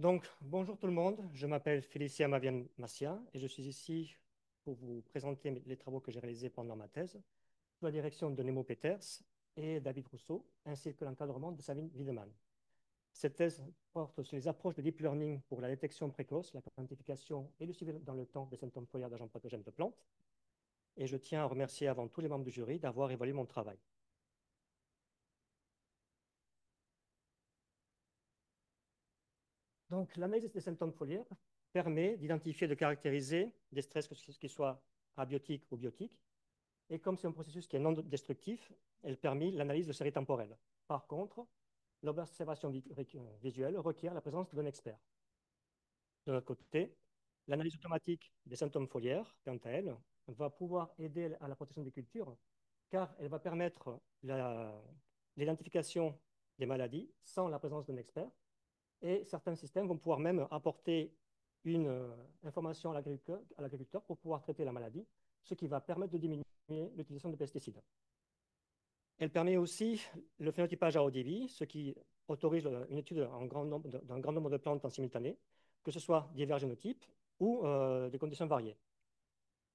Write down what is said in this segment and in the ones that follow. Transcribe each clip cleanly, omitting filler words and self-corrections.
Donc, bonjour tout le monde, je m'appelle Félicia Mavian Massia et je suis ici pour vous présenter les travaux que j'ai réalisés pendant ma thèse sous la direction de Nemo Peters et David Rousseau, ainsi que l'encadrement de Sabine Wiedemann. Cette thèse porte sur les approches de deep learning pour la détection précoce, la quantification et le suivi dans le temps des symptômes foliaires d'agents pathogènes de plantes. Et je tiens à remercier avant tout les membres du jury d'avoir évalué mon travail. Donc, l'analyse des symptômes foliaires permet d'identifier et de caractériser des stress, qu'ils soient abiotiques ou biotiques. Et comme c'est un processus qui est non destructif, elle permet l'analyse de séries temporelles. Par contre, l'observation visuelle requiert la présence d'un expert. De notre côté, l'analyse automatique des symptômes foliaires, quant à elle, va pouvoir aider à la protection des cultures, car elle va permettre l'identification des maladies sans la présence d'un expert. Et certains systèmes vont pouvoir même apporter une information à l'agriculteur pour pouvoir traiter la maladie, ce qui va permettre de diminuer l'utilisation de pesticides. Elle permet aussi le phénotypage à haut débit, ce qui autorise une étude d'un grand nombre de plantes en simultané, que ce soit divers génotypes ou des conditions variées.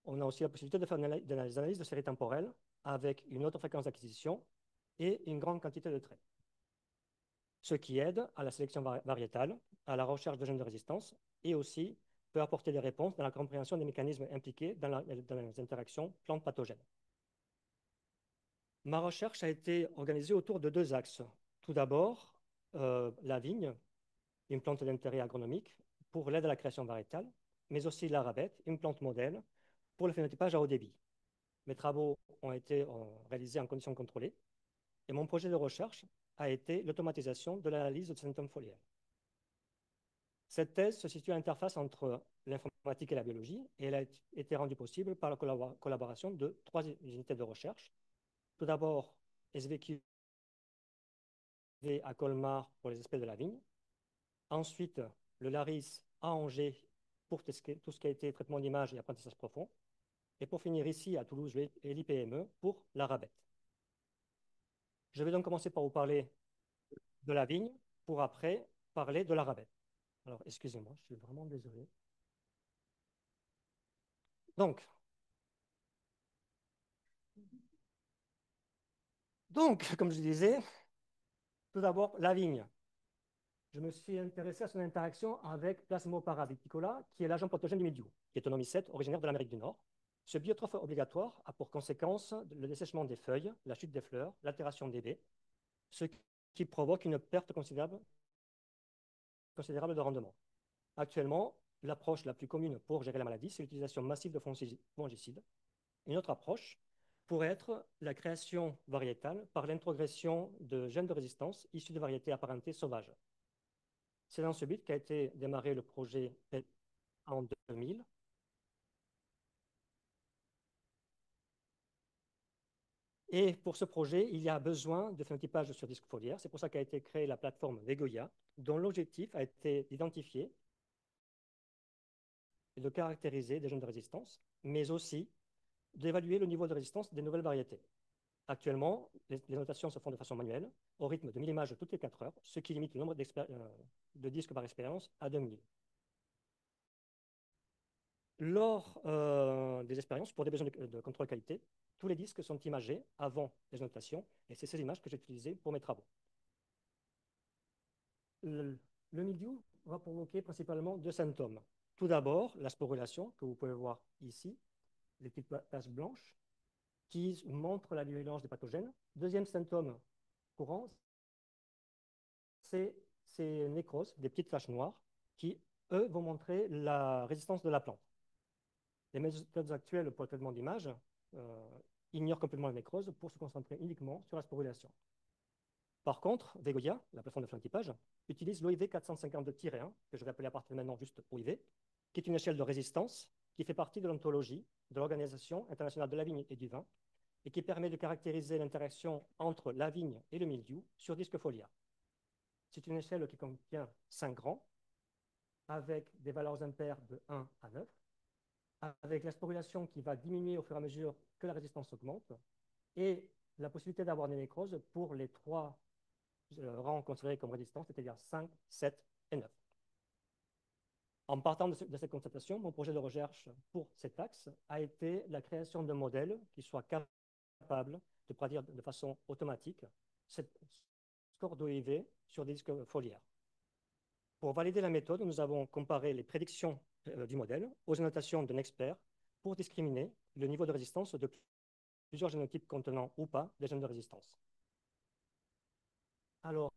On a aussi la possibilité de faire des analyses de séries temporelles avec une haute fréquence d'acquisition et une grande quantité de traits, ce qui aide à la sélection variétale, à la recherche de gènes de résistance et aussi peut apporter des réponses dans la compréhension des mécanismes impliqués dans les interactions plantes pathogènes. Ma recherche a été organisée autour de deux axes. Tout d'abord, la vigne, une plante d'intérêt agronomique pour l'aide à la création variétale, mais aussi la rabette, une plante modèle pour le phénotypage à haut débit. Mes travaux ont été réalisés en conditions contrôlées et mon projet de recherche a été l'automatisation de l'analyse de symptômes foliaires. Cette thèse se situe à l'interface entre l'informatique et la biologie et elle a été rendue possible par la collaboration de trois unités de recherche. Tout d'abord, SVQ à Colmar pour les espèces de la vigne. Ensuite, le LARIS à Angers pour tout ce qui a été traitement d'image et apprentissage profond. Et pour finir ici à Toulouse et l'IPME pour la rabette. Je vais donc commencer par vous parler de la vigne pour après parler de la rabette. Alors, excusez-moi, je suis vraiment désolé. Donc, comme je disais, tout d'abord, la vigne. Je me suis intéressé à son interaction avec Plasmopara viticola, qui est l'agent pathogène du mildiou, qui est un homicide originaire de l'Amérique du Nord. Ce biotrophe obligatoire a pour conséquence le dessèchement des feuilles, la chute des fleurs, l'altération des baies, ce qui provoque une perte considérable de rendement. Actuellement, l'approche la plus commune pour gérer la maladie, c'est l'utilisation massive de fongicides. Une autre approche pourrait être la création variétale par l'introgression de gènes de résistance issus de variétés apparentées sauvages. C'est dans ce but qu'a été démarré le projet en 2000. Et pour ce projet, il y a besoin de phénotypage sur disque foliaire. C'est pour ça qu'a été créée la plateforme Vegoya, dont l'objectif a été d'identifier et de caractériser des gènes de résistance, mais aussi d'évaluer le niveau de résistance des nouvelles variétés. Actuellement, les notations se font de façon manuelle, au rythme de 1000 images toutes les 4 heures, ce qui limite le nombre de disques par expérience à 2000. Lors des expériences, pour des besoins de contrôle qualité, tous les disques sont imagés avant les notations, et c'est ces images que j'ai utilisées pour mes travaux. Le mildiou va provoquer principalement deux symptômes. Tout d'abord, la sporulation, que vous pouvez voir ici, les petites taches blanches, qui montrent la virulence des pathogènes. Deuxième symptôme courant, c'est ces nécroses, des petites taches noires, qui, eux, vont montrer la résistance de la plante. Les méthodes actuelles pour le traitement d'image ignorent complètement la nécrose pour se concentrer uniquement sur la sporulation. Par contre, Vegolia, la plateforme de phénotypage, utilise l'OIV 452-1, que je vais appeler à partir de maintenant juste OIV, qui est une échelle de résistance qui fait partie de l'ontologie de l'Organisation internationale de la vigne et du vin et qui permet de caractériser l'interaction entre la vigne et le mildiou sur disque foliaire. C'est une échelle qui contient 5 rangs avec des valeurs impaires de 1 à 9, avec la sporulation qui va diminuer au fur et à mesure que la résistance augmente et la possibilité d'avoir des nécroses pour les 3 rangs considérés comme résistants, c'est-à-dire 5, 7 et 9. En partant de cette constatation, mon projet de recherche pour cet axe a été la création d'un modèle qui soit capable de prédire de façon automatique cette score d'OIV sur des disques foliaires. Pour valider la méthode, nous avons comparé les prédictions du modèle aux annotations d'un expert pour discriminer le niveau de résistance de plusieurs génotypes contenant ou pas des gènes de résistance. Alors,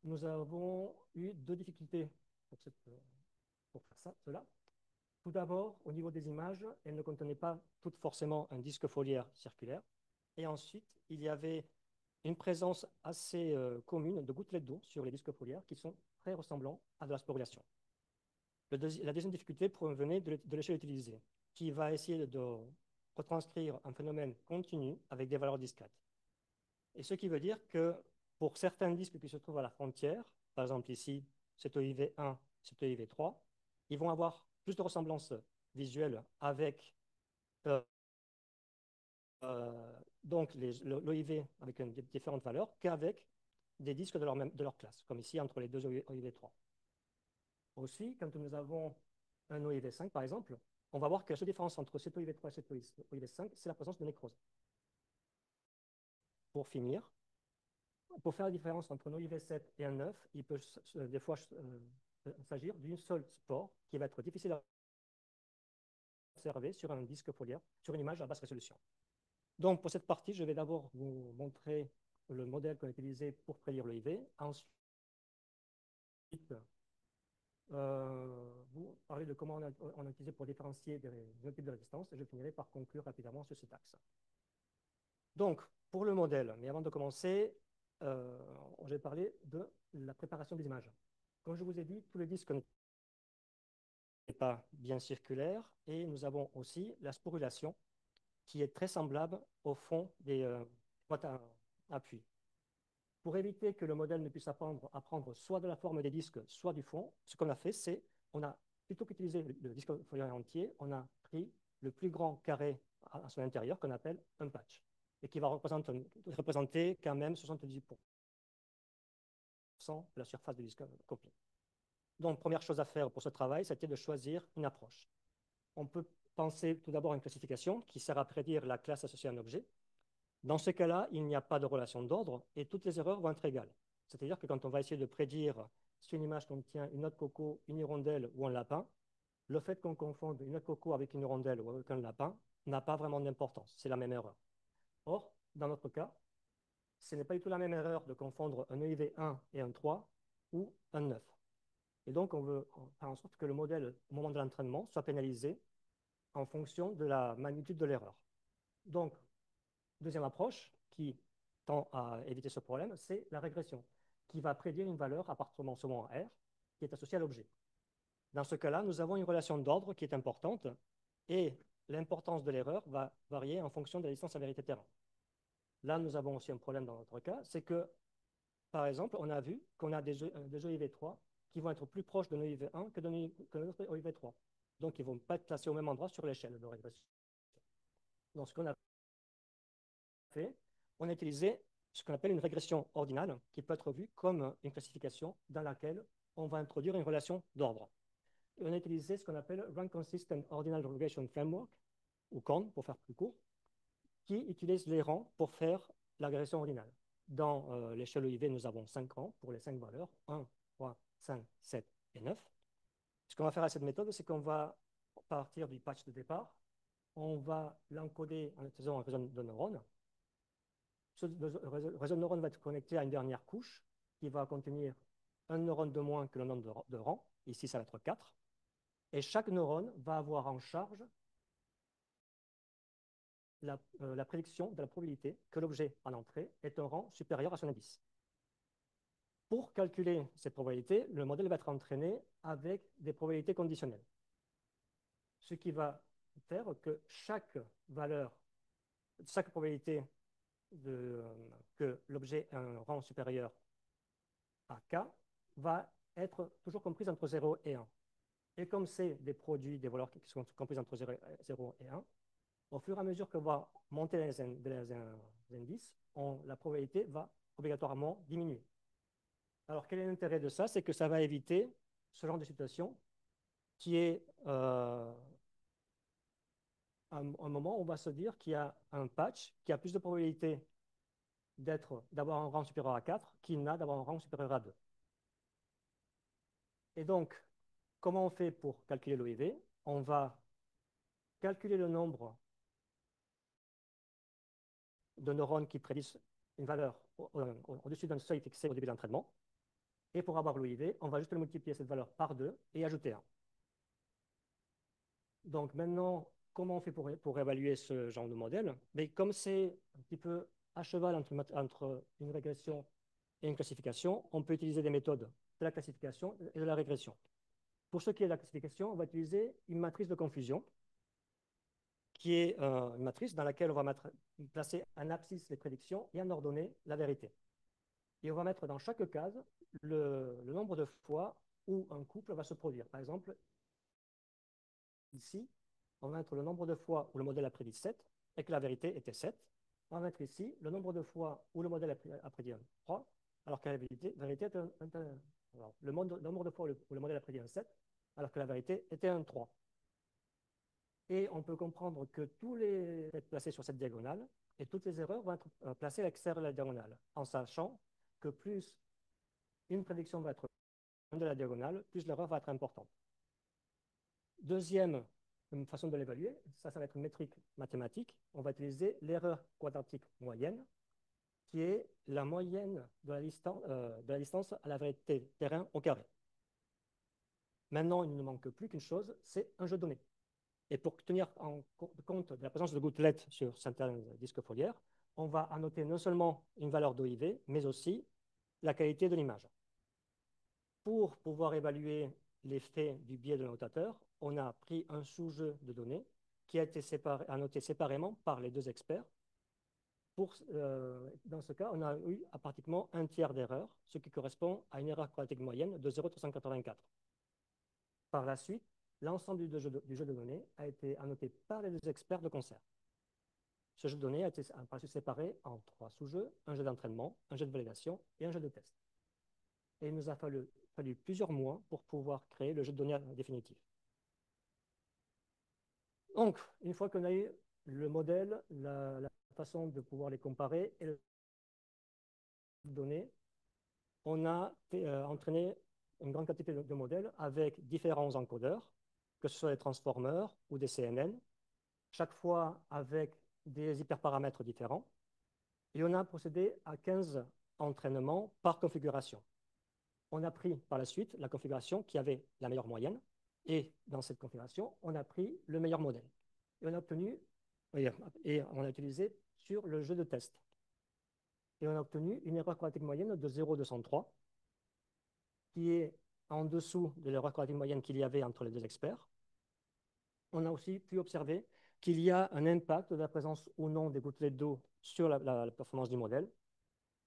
nous avons eu deux difficultés pour faire cela. Tout d'abord, au niveau des images, elles ne contenaient pas toutes forcément un disque foliaire circulaire. Et ensuite, il y avait une présence assez commune de gouttelettes d'eau sur les disques foliaires qui sont très ressemblants à de la sporulation. La deuxième difficulté provenait de l'échelle utilisée, qui va essayer de retranscrire un phénomène continu avec des valeurs discrètes. Et ce qui veut dire que pour certains disques qui se trouvent à la frontière, par exemple ici, cet OIV1, cet OIV3, ils vont avoir plus de ressemblances visuelles avec donc l'OIV avec différentes valeurs qu'avec des disques de leur classe, comme ici entre les deux OIV3. Aussi, quand nous avons un OIV5, par exemple, on va voir que la seule différence entre cet OIV3 et cet OIV5, c'est la présence de nécrose. Pour finir, pour faire la différence entre un OIV7 et un 9, il peut des fois s'agir d'une seule spore qui va être difficile à observer sur un disque foliaire, sur une image à basse résolution. Donc, pour cette partie, je vais d'abord vous montrer le modèle qu'on a utilisé pour prédire l'OIV. Ensuite, vous parler de comment on a utilisé pour différencier des types de résistance, et je finirai par conclure rapidement sur cet axe. Donc, pour le modèle, mais avant de commencer, je vais parler de la préparation des images. Comme je vous ai dit, tous les disques n'est pas bien circulaire, et nous avons aussi la sporulation, qui est très semblable au fond des boîtes à puits. Pour éviter que le modèle ne puisse apprendre soit de la forme des disques, soit du fond, ce qu'on a fait, c'est, on a, plutôt qu'utiliser le disque foliaire entier, on a pris le plus grand carré à son intérieur, qu'on appelle un patch, et qui va représenter quand même 70% de la surface du disque copié. Donc, première chose à faire pour ce travail, c'était de choisir une approche. On peut penser tout d'abord à une classification qui sert à prédire la classe associée à un objet. Dans ce cas-là, il n'y a pas de relation d'ordre et toutes les erreurs vont être égales. C'est-à-dire que quand on va essayer de prédire si une image contient une noix de coco, une hirondelle ou un lapin, le fait qu'on confonde une noix de coco avec une hirondelle ou avec un lapin n'a pas vraiment d'importance. C'est la même erreur. Or, dans notre cas, ce n'est pas du tout la même erreur de confondre un EIV1 et un 3 ou un 9. Et donc, on veut faire en sorte que le modèle, au moment de l'entraînement, soit pénalisé en fonction de la magnitude de l'erreur. Donc, deuxième approche qui tend à éviter ce problème, c'est la régression, qui va prédire une valeur appartenant seulement à R, qui est associée à l'objet. Dans ce cas-là, nous avons une relation d'ordre qui est importante, et l'importance de l'erreur va varier en fonction de la distance à vérité terrain. Là, nous avons aussi un problème dans notre cas, c'est que, par exemple, on a vu qu'on a des OIV3 qui vont être plus proches d'un OIV1 que d'un autre OIV3. Donc, ils ne vont pas être placés au même endroit sur l'échelle de régression. Donc, ce qu'on a fait, on a utilisé ce qu'on appelle une régression ordinale, qui peut être vue comme une classification dans laquelle on va introduire une relation d'ordre. On a utilisé ce qu'on appelle Rank Consistent Ordinal Regression Framework, ou CORN pour faire plus court, qui utilise les rangs pour faire la régression ordinale. Dans l'échelle OIV, nous avons 5 rangs pour les 5 valeurs, 1, 3, 5, 7 et 9. Ce qu'on va faire à cette méthode, c'est qu'on va partir du patch de départ, on va l'encoder en utilisant un réseau de neurones. Ce réseau de neurones va être connecté à une dernière couche qui va contenir un neurone de moins que le nombre de rangs. Ici, ça va être 4. Et chaque neurone va avoir en charge la prédiction de la probabilité que l'objet en entrée est un rang supérieur à son indice. Pour calculer cette probabilité, le modèle va être entraîné avec des probabilités conditionnelles. Ce qui va faire que chaque valeur, chaque probabilité que l'objet ait un rang supérieur à K va être toujours comprise entre 0 et 1. Et comme c'est des produits, des valeurs qui sont comprises entre 0 et 1, au fur et à mesure qu'on va monter les indices, la probabilité va obligatoirement diminuer. Alors, quel est l'intérêt de ça? C'est que ça va éviter ce genre de situation qui est un moment où on va se dire qu'il y a un patch qui a plus de probabilité d'avoir un rang supérieur à 4 qu'il n'a d'avoir un rang supérieur à 2. Et donc, comment on fait pour calculer l'OIV? On va calculer le nombre de neurones qui prédisent une valeur au-dessus d'un seuil fixé au début de l'entraînement. Et pour avoir l'OIV, on va juste multiplier cette valeur par 2 et ajouter 1. Donc maintenant, comment on fait pour évaluer ce genre de modèle? Mais comme c'est un petit peu à cheval entre une régression et une classification, on peut utiliser des méthodes de la classification et de la régression. Pour ce qui est de la classification, on va utiliser une matrice de confusion, qui est une matrice dans laquelle on va placer en abscisse les prédictions et en ordonnée la vérité. Et on va mettre dans chaque case le nombre de fois où un couple va se produire. Par exemple, ici, on va mettre le nombre de fois où le modèle a prédit 7 et que la vérité était 7. On va mettre ici le nombre de fois où le modèle a prédit 3, alors que la vérité est alors, le nombre de fois où le modèle a prédit un 7, alors que la vérité était un 3. Et on peut comprendre que tous les être placés sur cette diagonale et toutes les erreurs vont être placées à l'extérieur de la diagonale, en sachant que plus une prédiction va être de la diagonale, plus l'erreur va être importante. Deuxième façon de l'évaluer, ça va être une métrique mathématique. On va utiliser l'erreur quadratique moyenne, qui est la moyenne de la distance à la vérité terrain au carré. Maintenant, il ne manque plus qu'une chose, c'est un jeu de données. Et pour tenir compte de la présence de gouttelettes sur certains disques foliaires, on va annoter non seulement une valeur d'OIV, mais aussi la qualité de l'image. Pour pouvoir évaluer l'effet du biais de l'annotateur, on a pris un sous-jeu de données qui a été annoté séparément par les deux experts. Dans ce cas, on a eu pratiquement un tiers d'erreur, ce qui correspond à une erreur quadratique moyenne de 0,384. Par la suite, l'ensemble du jeu de données a été annoté par les deux experts de concert. Ce jeu de données a été séparé en 3 sous-jeux, un jeu d'entraînement, un jeu de validation et un jeu de test. Et il nous a fallu plusieurs mois pour pouvoir créer le jeu de données définitif. Donc, une fois qu'on a eu le modèle, la façon de pouvoir les comparer et les données, on a entraîné une grande quantité de modèles avec différents encodeurs, que ce soit des transformers ou des CNN, chaque fois avec des hyperparamètres différents. Et on a procédé à 15 entraînements par configuration. On a pris par la suite la configuration qui avait la meilleure moyenne, et dans cette configuration, on a pris le meilleur modèle. Et on a obtenu, et on a utilisé sur le jeu de test. Et on a obtenu une erreur quadratique moyenne de 0,203, qui est en dessous de l'erreur quadratique moyenne qu'il y avait entre les deux experts. On a aussi pu observer qu'il y a un impact de la présence ou non des gouttelettes d'eau sur la performance du modèle,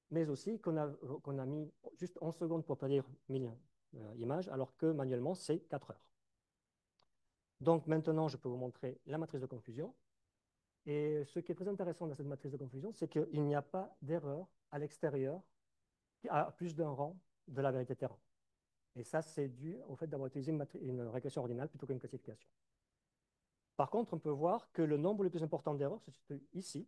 mais aussi qu'on a mis juste 11 secondes pour produire 1000 images, alors que manuellement, c'est 4 heures. Donc maintenant, je peux vous montrer la matrice de confusion. Et ce qui est très intéressant dans cette matrice de confusion, c'est qu'il n'y a pas d'erreur à l'extérieur à plus d'un rang de la vérité terrain. Et ça, c'est dû au fait d'avoir utilisé une régression ordinale plutôt qu'une classification. Par contre, on peut voir que le nombre le plus important d'erreurs se situe ici.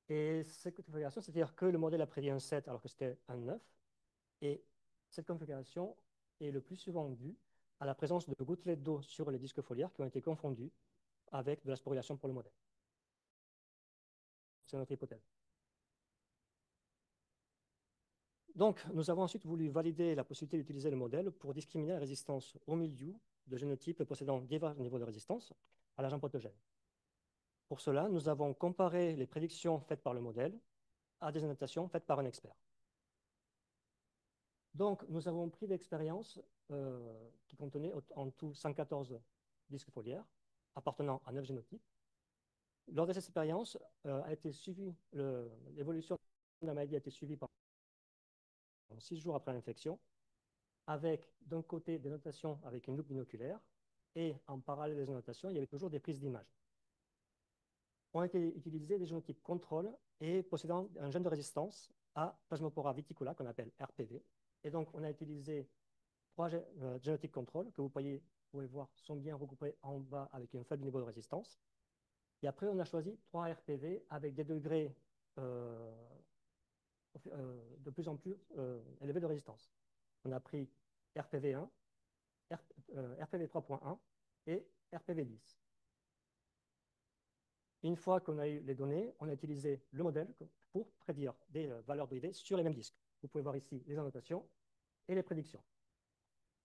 Et cette configuration, c'est-à-dire que le modèle a prédit un 7 alors que c'était un 9. Et cette configuration est le plus souvent due à la présence de gouttelettes d'eau sur les disques foliaires qui ont été confondues avec de la sporulation pour le modèle. C'est notre hypothèse. Donc, nous avons ensuite voulu valider la possibilité d'utiliser le modèle pour discriminer la résistance au milieu de génotypes possédant divers niveaux de résistance à l'agent pathogène. Pour cela, nous avons comparé les prédictions faites par le modèle à des annotations faites par un expert. Donc, nous avons pris l'expérience qui contenait en tout 114 disques foliaires appartenant à 9 génotypes. Lors de cette expérience, l'évolution de la maladie a été suivie pendant 6 jours après l'infection, avec d'un côté des notations avec une loupe binoculaire et en parallèle des annotations, il y avait toujours des prises d'images. Ont été utilisés des génotypes contrôle et possédant un gène de résistance à Plasmopora viticola qu'on appelle RPV. Et donc, on a utilisé 3 génotypes contrôle que vous voyez vous pouvez voir, sont bien regroupés en bas avec un faible niveau de résistance. Et après, on a choisi 3 RPV avec des degrés de plus en plus élevés de résistance. On a pris RPV1, RPV 3.1 et RPV 10. Une fois qu'on a eu les données, on a utilisé le modèle pour prédire des valeurs de IV sur les mêmes disques. Vous pouvez voir ici les annotations et les prédictions.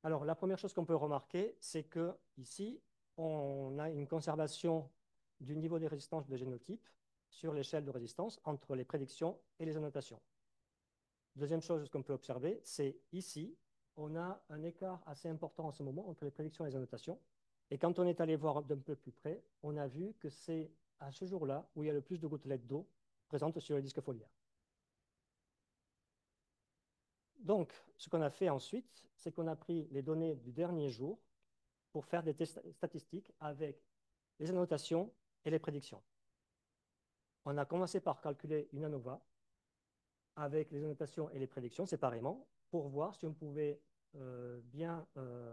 Alors, la première chose qu'on peut remarquer, c'est que ici, on a une conservation du niveau de résistance de génotype sur l'échelle de résistance entre les prédictions et les annotations. Deuxième chose qu'on peut observer, c'est ici, on a un écart assez important en ce moment entre les prédictions et les annotations. Et quand on est allé voir d'un peu plus près, on a vu que c'est à ce jour-là où il y a le plus de gouttelettes d'eau présentes sur le disque foliaire. Donc, ce qu'on a fait ensuite, c'est qu'on a pris les données du dernier jour pour faire des tests statistiques avec les annotations et les prédictions. On a commencé par calculer une ANOVA avec les annotations et les prédictions séparément pour voir si on pouvait bien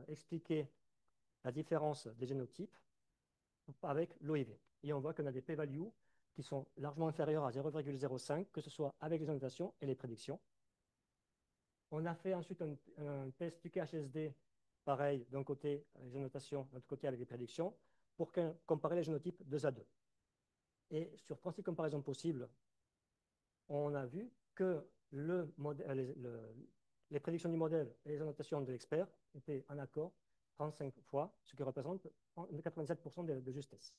expliquer la différence des génotypes avec l'OIV. Et on voit qu'on a des p-values qui sont largement inférieurs à 0,05, que ce soit avec les annotations et les prédictions. On a fait ensuite un test du QHSD, pareil, d'un côté les annotations, de l'autre côté avec les prédictions, pour comparer les génotypes 2 à 2. Et sur 36 comparaisons possibles, on a vu que les prédictions du modèle et les annotations de l'expert étaient en accord 35 fois, ce qui représente 87% de justesse.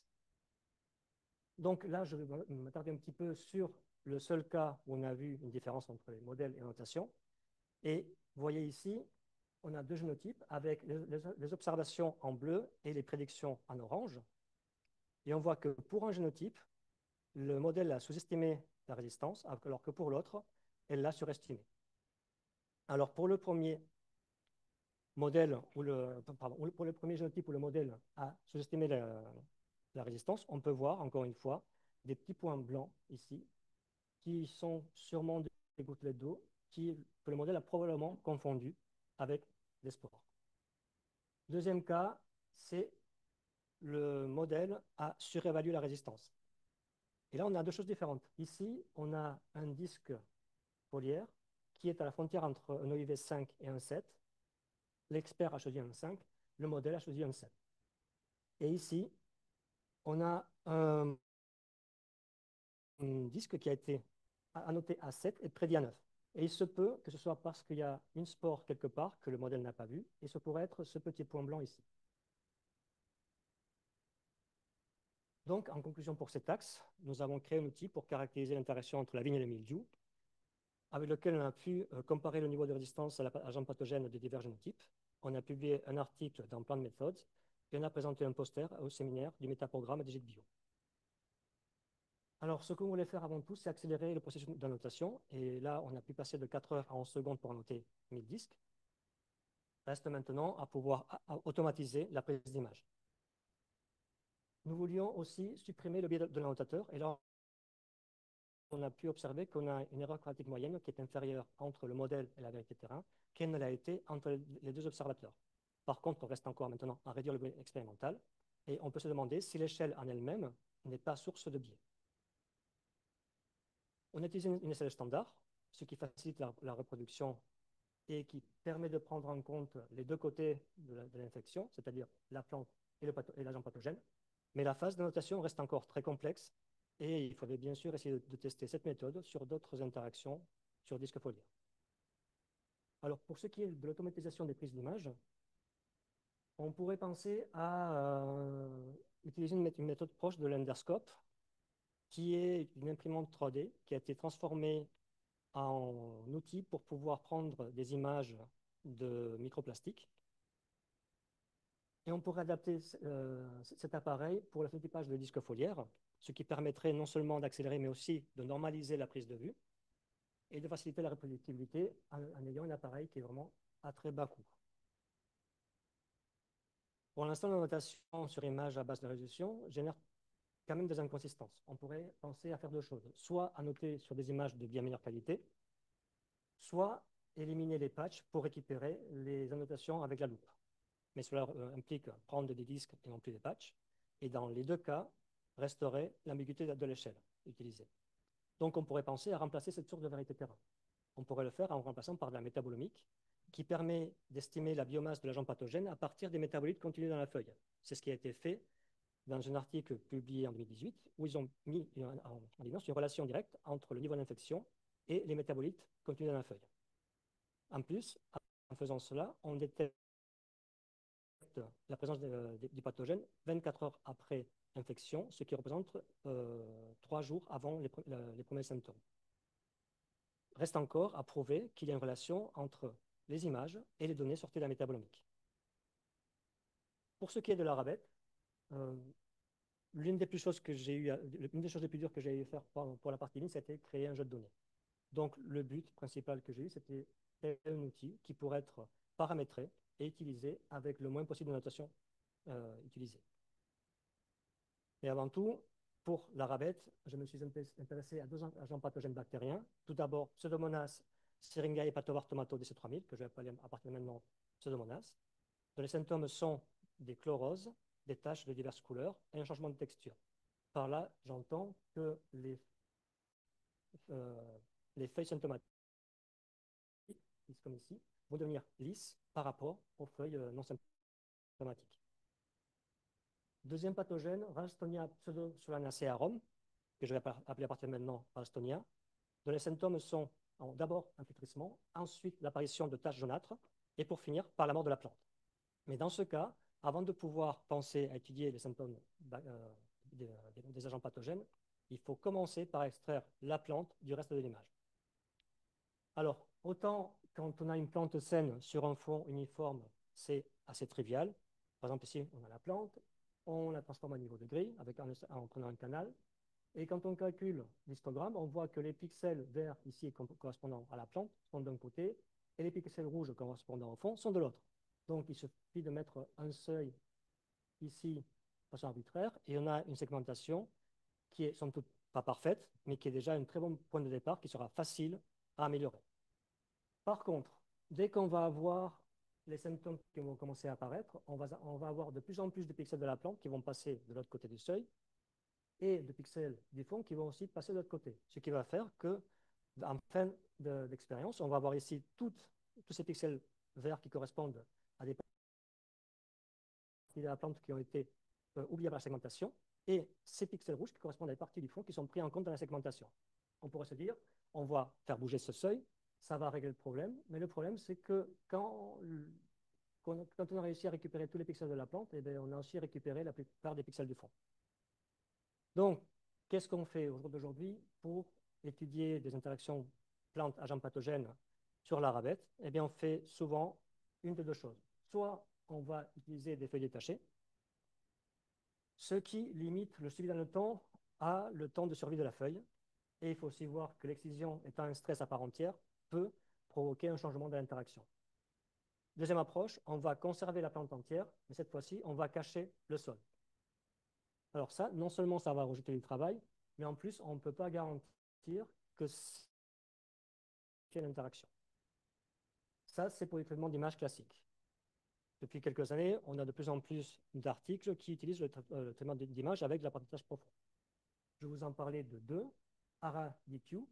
Donc là, je vais m'attarder un petit peu sur le seul cas où on a vu une différence entre les modèles et annotations. Et vous voyez ici, on a deux génotypes avec les observations en bleu et les prédictions en orange. Et on voit que pour un génotype, le modèle a sous-estimé la résistance, alors que pour l'autre, elle l'a surestimé. Alors pour le premier modèle, pour le premier génotype où le modèle a sous-estimé la résistance, on peut voir, encore une fois, des petits points blancs ici, qui sont sûrement des gouttelettes d'eau que le modèle a probablement confondu avec des spores. Deuxième cas, c'est le modèle a surévalué la résistance. Et là, on a deux choses différentes. Ici, on a un disque foliaire qui est à la frontière entre un OIV 5 et un 7. L'expert a choisi un 5, le modèle a choisi un 7. Et ici, on a un disque qui a été annoté à 7 et prédit à 9. Et il se peut que ce soit parce qu'il y a une spore quelque part que le modèle n'a pas vu, et ce pourrait être ce petit point blanc ici. Donc, en conclusion pour cet axe, nous avons créé un outil pour caractériser l'interaction entre la vigne et le mildiou, avec lequel on a pu comparer le niveau de résistance à l'agent pathogène de divers génotypes. On a publié un article dans Plant Methods et on a présenté un poster au séminaire du métaprogramme DigitBio. Alors, ce qu'on voulait faire avant tout, c'est accélérer le processus d'annotation. Et là, on a pu passer de 4 heures à 11 secondes pour annoter 1000 disques. Reste maintenant à pouvoir automatiser la prise d'image. Nous voulions aussi supprimer le biais de l'annotateur. Et là, on a pu observer qu'on a une erreur quadratique moyenne qui est inférieure entre le modèle et la vérité terrain, qu'elle ne l'a été entre les deux observateurs. Par contre, on reste encore maintenant à réduire le biais expérimental. Et on peut se demander si l'échelle en elle-même n'est pas source de biais. On utilise une échelle standard, ce qui facilite la reproduction et qui permet de prendre en compte les deux côtés de l'infection, c'est-à-dire la plante et l'agent pathogène. Mais la phase d'annotation reste encore très complexe et il faudrait bien sûr essayer de tester cette méthode sur d'autres interactions sur disque foliaire. Alors, pour ce qui est de l'automatisation des prises d'image, on pourrait penser à utiliser une méthode proche de l'Enderscope, qui est une imprimante 3D qui a été transformée en outil pour pouvoir prendre des images de microplastiques. Et on pourrait adapter cet appareil pour le phototypage de disque foliaire, ce qui permettrait non seulement d'accélérer, mais aussi de normaliser la prise de vue et de faciliter la reproductibilité en ayant un appareil qui est vraiment à très bas coût. Pour l'instant, l'annotation sur image à basse de résolution génère quand même des inconsistances. On pourrait penser à faire deux choses, soit annoter sur des images de bien meilleure qualité, soit éliminer les patchs pour récupérer les annotations avec la loupe. mais cela implique prendre des disques et non plus des patchs. Et dans les deux cas, resterait l'ambiguïté de l'échelle utilisée. Donc on pourrait penser à remplacer cette source de vérité terrain. On pourrait le faire en remplaçant par de la métabolomique qui permet d'estimer la biomasse de l'agent pathogène à partir des métabolites contenus dans la feuille. C'est ce qui a été fait dans un article publié en 2018 où ils ont mis en évidence une relation directe entre le niveau d'infection et les métabolites contenus dans la feuille. En plus, en faisant cela, on détecte la présence du pathogène 24 heures après infection, ce qui représente 3 jours avant les premiers symptômes. Reste encore à prouver qu'il y a une relation entre les images et les données sorties de la métabolomique. Pour ce qui est de la rabette, l'une des choses les plus dures que j'ai eu à faire pour la partie ligne, c'était créer un jeu de données. Donc, le but principal que j'ai eu, c'était créer un outil qui pourrait être paramétré et utilisé avec le moins possible de notation utilisée. Et avant tout, pour la rabette, je me suis intéressé à 2 agents pathogènes bactériens. Tout d'abord, Pseudomonas syringae patovar tomato DC3000, que je vais appeler à partir de maintenant Pseudomonas, dont les symptômes sont des chloroses, des taches de diverses couleurs et un changement de texture. Par là, j'entends que les feuilles symptomatiques, comme ici, vont devenir lisses par rapport aux feuilles non symptomatiques. Deuxième pathogène, Ralstonia pseudosolanacearum, que je vais appeler à partir de maintenant Ralstonia, dont les symptômes sont d'abord un flétrissement, ensuite l'apparition de taches jaunâtres, et pour finir, par la mort de la plante. Mais dans ce cas, avant de pouvoir penser à étudier les symptômes des agents pathogènes, il faut commencer par extraire la plante du reste de l'image. Alors, autant quand on a une plante saine sur un fond uniforme, c'est assez trivial. Par exemple, ici, on a la plante, on la transforme à niveau de grille en prenant un canal. Et quand on calcule l'histogramme, on voit que les pixels verts ici correspondant à la plante sont d'un côté et les pixels rouges correspondant au fond sont de l'autre. Donc, il suffit de mettre un seuil ici de façon arbitraire et on a une segmentation qui est sans doute pas parfaite, mais qui est déjà un très bon point de départ qui sera facile à améliorer. Par contre, dès qu'on va avoir les symptômes qui vont commencer à apparaître, on va avoir de plus en plus de pixels de la plante qui vont passer de l'autre côté du seuil et de pixels du fond qui vont aussi passer de l'autre côté. Ce qui va faire que, en fin d'expérience, on va avoir ici tous ces pixels verts qui correspondent à des parties de la plante qui ont été oubliées par la segmentation et ces pixels rouges qui correspondent à des parties du fond qui sont pris en compte dans la segmentation. On pourrait se dire, on va faire bouger ce seuil, ça va régler le problème, mais le problème c'est que quand on a réussi à récupérer tous les pixels de la plante, eh bien, on a aussi récupéré la plupart des pixels du fond. Donc, qu'est-ce qu'on fait au jour d'aujourd'hui pour étudier des interactions plantes-agents pathogènes sur la rabette? Eh bien, on fait souvent une de deux choses. Soit on va utiliser des feuilles détachées, ce qui limite le suivi dans le temps à le temps de survie de la feuille. Et il faut aussi voir que l'excision, étant un stress à part entière, peut provoquer un changement de l'interaction. Deuxième approche, on va conserver la plante entière, mais cette fois-ci, on va cacher le sol. Alors ça, non seulement ça va rejeter du travail, mais en plus, on ne peut pas garantir que c'est une interaction. Ça, c'est pour les traitements d'image classiques. Depuis quelques années, on a de plus en plus d'articles qui utilisent le traitement d'image avec l'apprentissage profond. Je vais vous en parler de deux. ARA-DQ,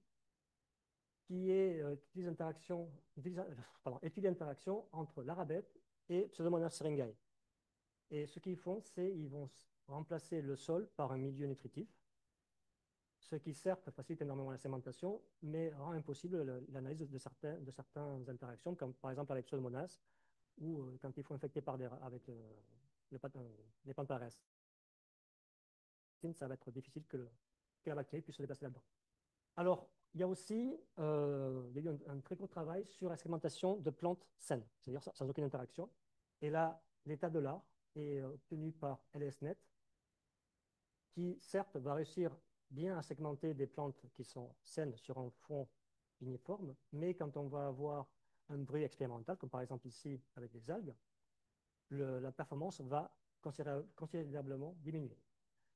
qui étudie l'interaction entre la rabette et Pseudomonas syringae. Et ce qu'ils font, c'est qu'ils vont remplacer le sol par un milieu nutritif, ce qui certes facilite énormément la segmentation, mais rend impossible l'analyse de certaines interactions, comme par exemple avec Pseudomonas, ou quand il faut infecter avec les plantes à racines, ça va être difficile que la bactérie puisse se déplacer là-dedans. Alors, il y a aussi il y a eu un très gros travail sur la segmentation de plantes saines, c'est-à-dire sans aucune interaction. Et là, l'état de l'art est obtenu par LSNet, qui certes va réussir bien à segmenter des plantes qui sont saines sur un fond uniforme, mais quand on va avoir un bruit expérimental, comme par exemple ici avec les algues, la performance va considérablement diminuer.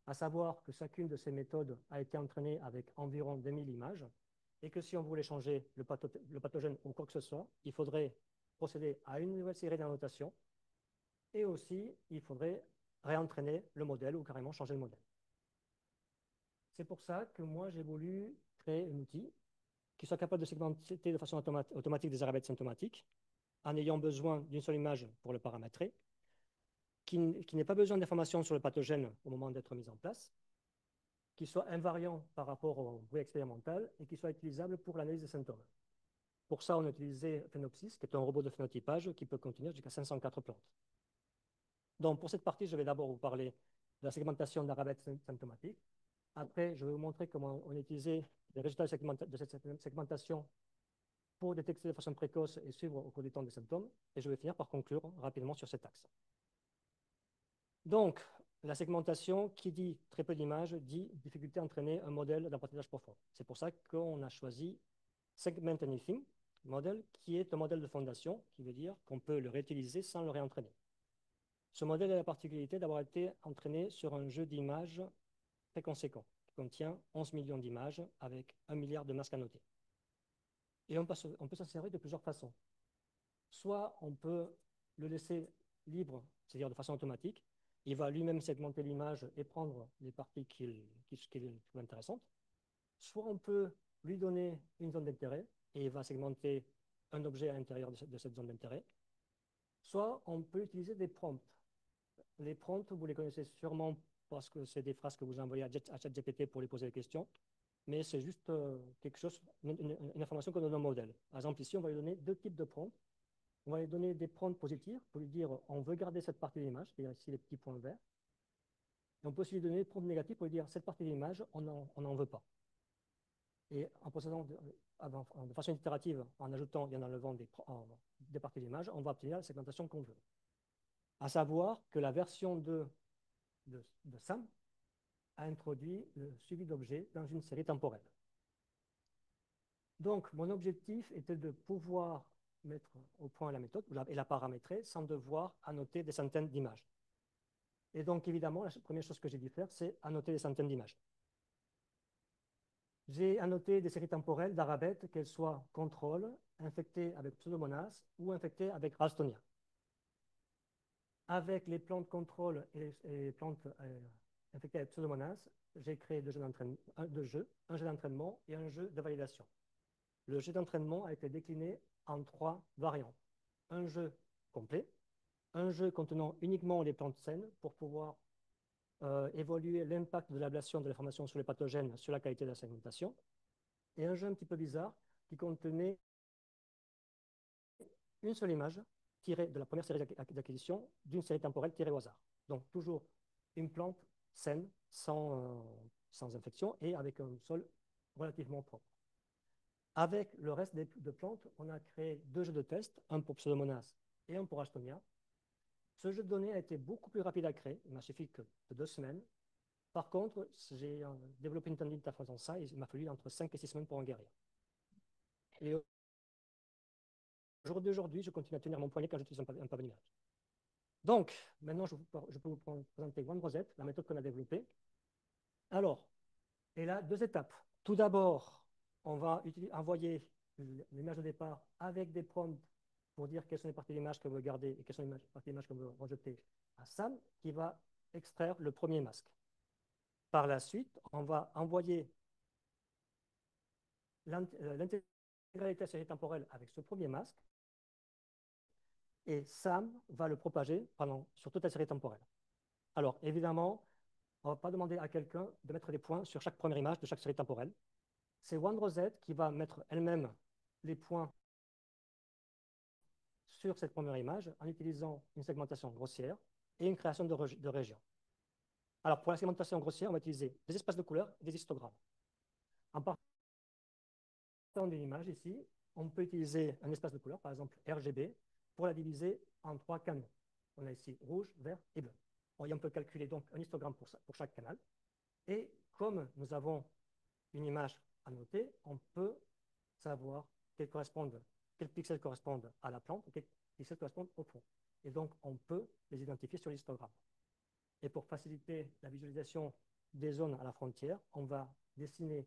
À savoir que chacune de ces méthodes a été entraînée avec environ 2000 images et que si on voulait changer le pathogène ou quoi que ce soit, il faudrait procéder à une nouvelle série d'annotations Et aussi, il faudrait réentraîner le modèle ou carrément changer le modèle. C'est pour ça que moi, j'ai voulu créer un outil qui soit capable de segmenter de façon automatique des arabesques symptomatiques en ayant besoin d'une seule image pour le paramétrer, qui n'ait pas besoin d'informations sur le pathogène au moment d'être mis en place, qui soit invariant par rapport au bruit expérimental et qui soit utilisable pour l'analyse des symptômes. Pour ça, on a utilisé Phenopsys, qui est un robot de phénotypage qui peut contenir jusqu'à 504 plantes. Donc, pour cette partie, je vais d'abord vous parler de la segmentation d'arabesques symptomatiques. Après, je vais vous montrer comment on a utilisé les résultats de cette segmentation pour détecter de façon précoce et suivre au cours du temps des symptômes. Et je vais finir par conclure rapidement sur cet axe. Donc, la segmentation, qui dit très peu d'images, dit difficulté à entraîner un modèle d'apprentissage profond. C'est pour ça qu'on a choisi Segment Anything Model, qui est un modèle de fondation, qui veut dire qu'on peut le réutiliser sans le réentraîner. Ce modèle a la particularité d'avoir été entraîné sur un jeu d'images très conséquent, qui contient 11 millions d'images avec 1 milliard de masques à noter. Et on peut s'en servir de plusieurs façons. Soit on peut le laisser libre, c'est-à-dire de façon automatique. Il va lui-même segmenter l'image et prendre les parties qu'il trouve intéressantes. Soit on peut lui donner une zone d'intérêt et il va segmenter un objet à l'intérieur de cette zone d'intérêt. Soit on peut utiliser des prompts. Les prompts, vous les connaissez sûrement parce que c'est des phrases que vous envoyez à ChatGPT pour lui poser des questions, mais c'est juste quelque chose, une information qu'on donne au modèle. Par exemple, ici, on va lui donner deux types de prompts. On va lui donner des prompts positifs pour lui dire on veut garder cette partie de l'image, c'est-à-dire ici les petits points verts. Et on peut aussi lui donner des prompts négatifs pour lui dire cette partie de l'image, on n'en veut pas. Et en procédant de façon itérative, en ajoutant et en enlevant des parties de l'image, on va obtenir la segmentation qu'on veut. À savoir que la version de SAM a introduit le suivi d'objets dans une série temporelle. Donc, mon objectif était de pouvoir mettre au point la méthode et la paramétrer sans devoir annoter des centaines d'images. Et donc, évidemment, la première chose que j'ai dû faire, c'est annoter des centaines d'images. J'ai annoté des séries temporelles d'arabesques, qu'elles soient contrôle, infectées avec Pseudomonas ou infectées avec Ralstonia. Avec les plantes contrôle et les plantes infectées avec Pseudomonas, j'ai créé deux jeux, un jeu d'entraînement et un jeu de validation. Le jeu d'entraînement a été décliné en 3 variantes. Un jeu complet, un jeu contenant uniquement les plantes saines pour pouvoir évaluer l'impact de l'ablation de l'information sur les pathogènes sur la qualité de la segmentation, et un jeu un petit peu bizarre qui contenait une seule image tirée de la première série d'acquisition d'une série temporelle tirée au hasard. Donc toujours une plante saine, sans infection et avec un sol relativement propre. Avec le reste de plantes, on a créé deux jeux de test, un pour Pseudomonas et un pour Ashtonia. Ce jeu de données a été beaucoup plus rapide à créer, il m'a suffi que de 2 semaines. Par contre, j'ai développé une tendinite en faisant ça et il m'a fallu entre 5 et 6 semaines pour en guérir. Et aujourd'hui, je continue à tenir mon poignet quand j'utilise un pavé numérique. Donc, maintenant, je peux vous présenter OneRosette, la méthode qu'on a développée. Alors, et là, 2 étapes. Tout d'abord, on va envoyer l'image de départ avec des prompts pour dire quelles sont les parties de l'image qu'on veut garder et quelles sont les parties de l'image qu'on veut rejeter à Sam, qui va extraire le premier masque. Par la suite, on va envoyer l'intégralité de la série temporelle avec ce premier masque et Sam va le propager sur toute la série temporelle. Alors, évidemment, on ne va pas demander à quelqu'un de mettre des points sur chaque première image de chaque série temporelle. C'est OneRosette qui va mettre elle-même les points sur cette première image en utilisant une segmentation grossière et une création de régions. Alors, pour la segmentation grossière, on va utiliser des espaces de couleurs et des histogrammes. En partant d'une image ici, on peut utiliser un espace de couleur, par exemple RGB, pour la diviser en 3 canaux. On a ici rouge, vert et bleu. Et on peut calculer donc un histogramme pour chaque canal. Et comme nous avons une image à noter, on peut savoir quels pixels correspondent à la plante et quels pixels correspondent au fond. Et donc, on peut les identifier sur l'histogramme. Et pour faciliter la visualisation des zones à la frontière, on va dessiner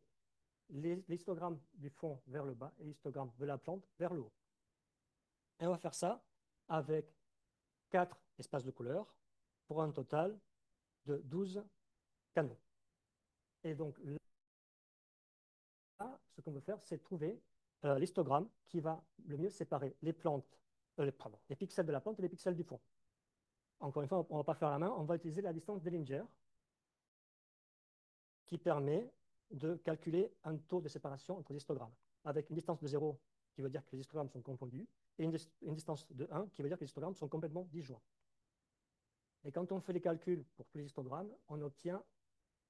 l'histogramme du fond vers le bas et l'histogramme de la plante vers le haut. Et on va faire ça avec 4 espaces de couleurs pour un total de 12 canaux. Et donc là, ce qu'on veut faire, c'est trouver l'histogramme qui va le mieux séparer les plantes, les pixels de la plante et les pixels du fond. Encore une fois, on ne va pas faire la main, on va utiliser la distance d'Ellinger qui permet de calculer un taux de séparation entre les histogrammes, avec une distance de 0 qui veut dire que les histogrammes sont confondus, et une distance de 1 qui veut dire que les histogrammes sont complètement disjoints. Et quand on fait les calculs pour tous les histogrammes, on obtient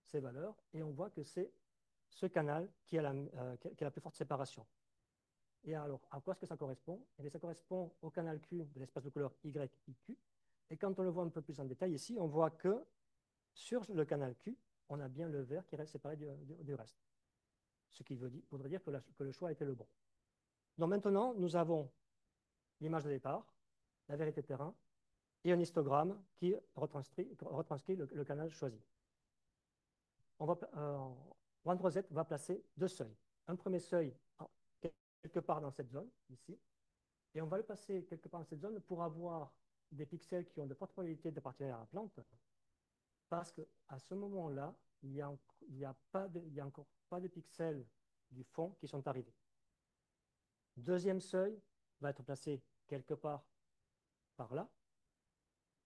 ces valeurs, et on voit que c'est ce canal qui a la plus forte séparation. Et alors, à quoi est-ce que ça correspond? Eh bien, ça correspond au canal Q de l'espace de couleur YIQ. Et quand on le voit un peu plus en détail ici, on voit que sur le canal Q, on a bien le vert qui reste séparé du reste. Ce qui voudrait dire que le choix était le bon. Donc maintenant, nous avons l'image de départ, la vérité terrain, et un histogramme qui retranscrit le canal choisi. Wandrozet va placer deux seuils. Un premier seuil quelque part dans cette zone, ici, et on va le passer quelque part dans cette zone pour avoir des pixels qui ont de fortes probabilités d'appartenir à la plante, parce qu'à ce moment-là, il n'y a encore pas de pixels du fond qui sont arrivés. Deuxième seuil va être placé quelque part par là,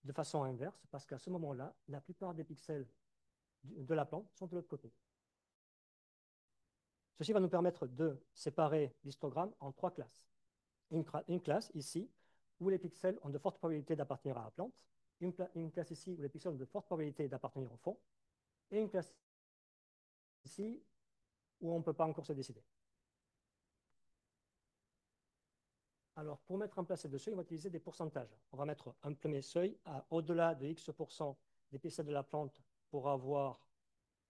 de façon inverse, parce qu'à ce moment-là, la plupart des pixels de la plante sont de l'autre côté. Ceci va nous permettre de séparer l'histogramme en trois classes. Une classe ici, où les pixels ont de fortes probabilités d'appartenir à la plante, une classe ici, où les pixels ont de fortes probabilités d'appartenir au fond, et une classe ici, où on ne peut pas encore se décider. Alors, pour mettre en place ces deux seuils, on va utiliser des pourcentages. On va mettre un premier seuil au-delà de X% des pixels de la plante pour avoir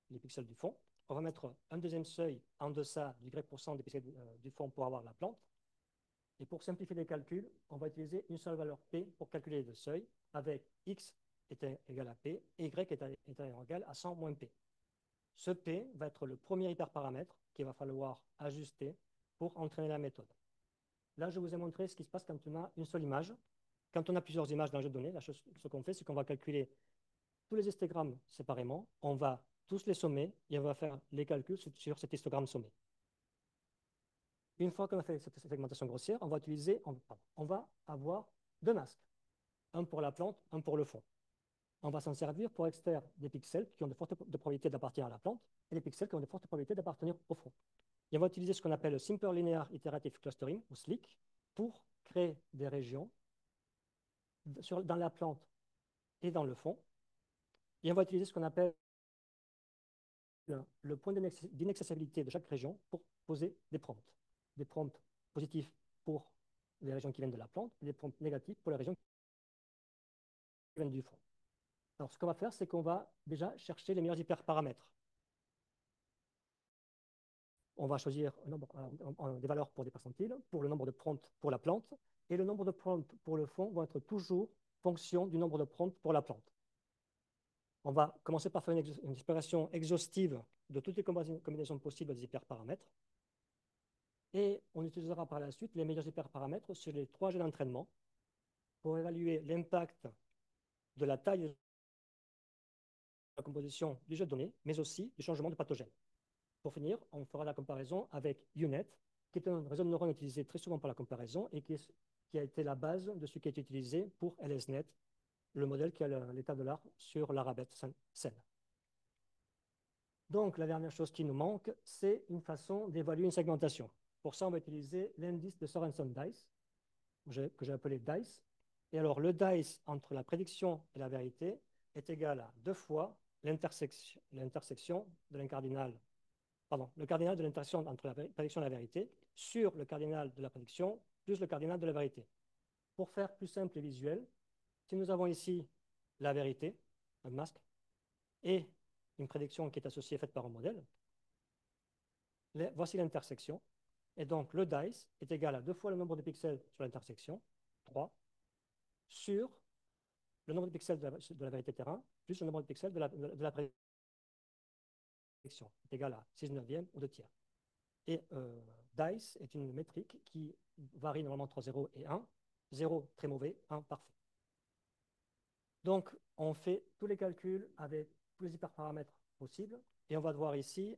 les pixels du fond. On va mettre un deuxième seuil en deçà du Y% des pixels du fond pour avoir la plante. Et pour simplifier les calculs, on va utiliser une seule valeur P pour calculer les deux seuils, avec X étant égal à P et Y étant égal à 100 moins P. Ce P va être le premier hyperparamètre qu'il va falloir ajuster pour entraîner la méthode. Là, je vous ai montré ce qui se passe quand on a une seule image. Quand on a plusieurs images dans le jeu de données, ce qu'on fait, c'est qu'on va calculer tous les histogrammes séparément, on va tous les sommer et on va faire les calculs sur cet histogramme sommé. Une fois qu'on a fait cette segmentation grossière, on va avoir deux masques, un pour la plante, un pour le fond. On va s'en servir pour extraire des pixels qui ont de fortes probabilités d'appartenir à la plante et des pixels qui ont de fortes probabilités d'appartenir au fond. Et on va utiliser ce qu'on appelle le Simple Linear Iterative Clustering, ou SLIC, pour créer des régions dans la plante et dans le fond. Et on va utiliser ce qu'on appelle le point d'inaccessibilité de chaque région pour poser des prompts. Des prompts positifs pour les régions qui viennent de la plante et des prompts négatifs pour les régions qui viennent du fond. Alors, ce qu'on va faire, c'est qu'on va déjà chercher les meilleurs hyperparamètres. On va choisir des valeurs pour des percentiles, pour le nombre de prompts pour la plante, et le nombre de prompts pour le fond vont être toujours fonction du nombre de prompts pour la plante. On va commencer par faire une exploration exhaustive de toutes les combinaisons possibles des hyperparamètres. Et on utilisera par la suite les meilleurs hyperparamètres sur les 3 jeux d'entraînement pour évaluer l'impact de la taille de la composition du jeu de données, mais aussi du changement de pathogène. Pour finir, on fera la comparaison avec UNet, qui est un réseau de neurones utilisé très souvent pour la comparaison et qui a été la base de ce qui est utilisé pour LSNet, le modèle qui a l'état de l'art sur l'Arabet Sen. Donc, la dernière chose qui nous manque, c'est une façon d'évaluer une segmentation. Pour ça, on va utiliser l'indice de Sorenson-Dice, que j'ai appelé DICE. Et alors, le DICE entre la prédiction et la vérité est égal à 2 fois l'intersection de l'incardinal, le cardinal de l'intersection entre la prédiction et la vérité sur le cardinal de la prédiction plus le cardinal de la vérité. Pour faire plus simple et visuel, si nous avons ici la vérité, un masque, et une prédiction qui est associée, faite par un modèle, voici l'intersection. Et donc, le DICE est égal à 2 fois le nombre de pixels sur l'intersection, 3, sur le nombre de pixels de la vérité terrain, plus le nombre de pixels de la prédiction, est égal à 6/9 ou 2 tiers. Et DICE est une métrique qui varie normalement entre 0 et 1, 0 très mauvais, 1 parfait. Donc, on fait tous les calculs avec tous les hyperparamètres possibles et on va devoir ici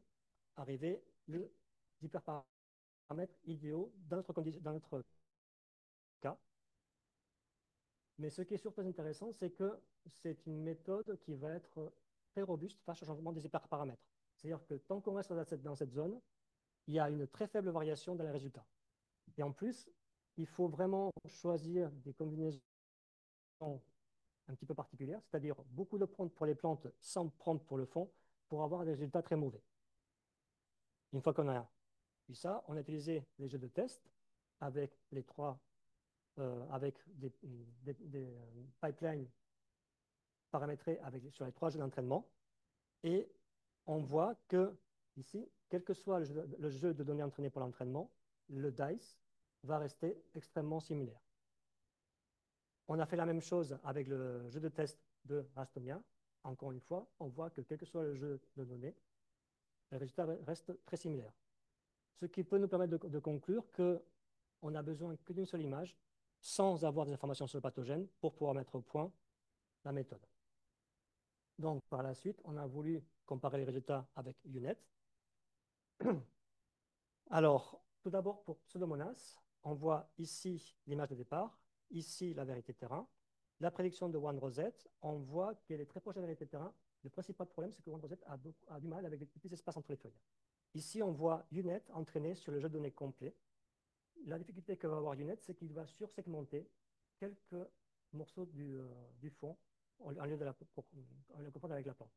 arriver les hyperparamètres idéaux dans notre cas. Mais ce qui est surtout intéressant, c'est que c'est une méthode qui va être très robuste face au changement des hyperparamètres. C'est-à-dire que tant qu'on reste dans cette zone, il y a une très faible variation dans les résultats. Et en plus, il faut vraiment choisir des combinaisons un petit peu particulières, c'est-à-dire beaucoup de prendre pour les plantes sans prendre pour le fond, pour avoir des résultats très mauvais. Une fois qu'on a eu ça, on a utilisé les jeux de test avec les trois, avec des pipelines paramétrés sur les trois jeux d'entraînement. Et on voit que ici, quel que soit le jeu de données entraîné pour l'entraînement, le DICE va rester extrêmement similaire. On a fait la même chose avec le jeu de test de Rastonia. Encore une fois, on voit que quel que soit le jeu de données, les résultats restent très similaires. Ce qui peut nous permettre de conclure qu'on n'a besoin que d'une seule image sans avoir des informations sur le pathogène pour pouvoir mettre au point la méthode. Donc, par la suite, on a voulu comparer les résultats avec UNet. Alors, tout d'abord, pour Pseudomonas, on voit ici l'image de départ, ici la vérité terrain. La prédiction de One Rosette, on voit qu'elle est très proche de la vérité terrain. Le principal problème, c'est que One Rosette a du mal avec les petits espaces entre les feuilles. Ici, on voit UNet entraîné sur le jeu de données complet. La difficulté que va avoir UNet, c'est qu'il va sursegmenter quelques morceaux du fond en lieu de le confondre avec la plante.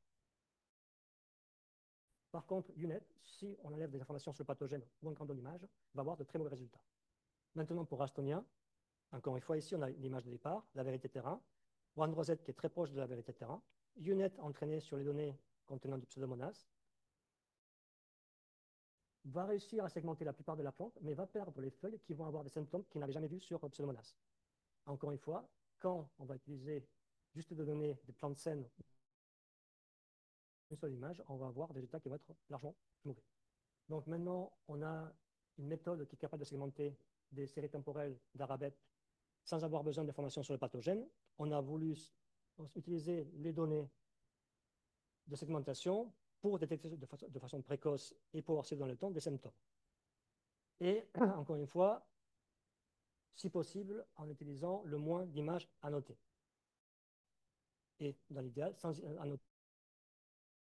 Par contre, UNet, si on enlève des informations sur le pathogène ou un grand image, va avoir de très mauvais résultats. Maintenant, pour Rastonia, encore une fois, ici, on a l'image de départ, la vérité terrain, One Rosette qui est très proche de la vérité terrain, UNet entraîné sur les données contenant du Pseudomonas, va réussir à segmenter la plupart de la plante, mais va perdre les feuilles qui vont avoir des symptômes qu'il n'avait jamais vus sur Pseudomonas. Encore une fois, quand on va utiliser juste des données des plantes saines, une seule image, on va avoir des résultats qui vont être largement plus mauvais. Donc maintenant, on a une méthode qui est capable de segmenter des séries temporelles d'Arabette sans avoir besoin d'informations sur le pathogène. On a voulu utiliser les données de segmentation pour détecter de façon précoce et pour aussi dans le temps des symptômes. Et encore une fois, si possible, en utilisant le moins d'images annotées. Et dans l'idéal, sans annoter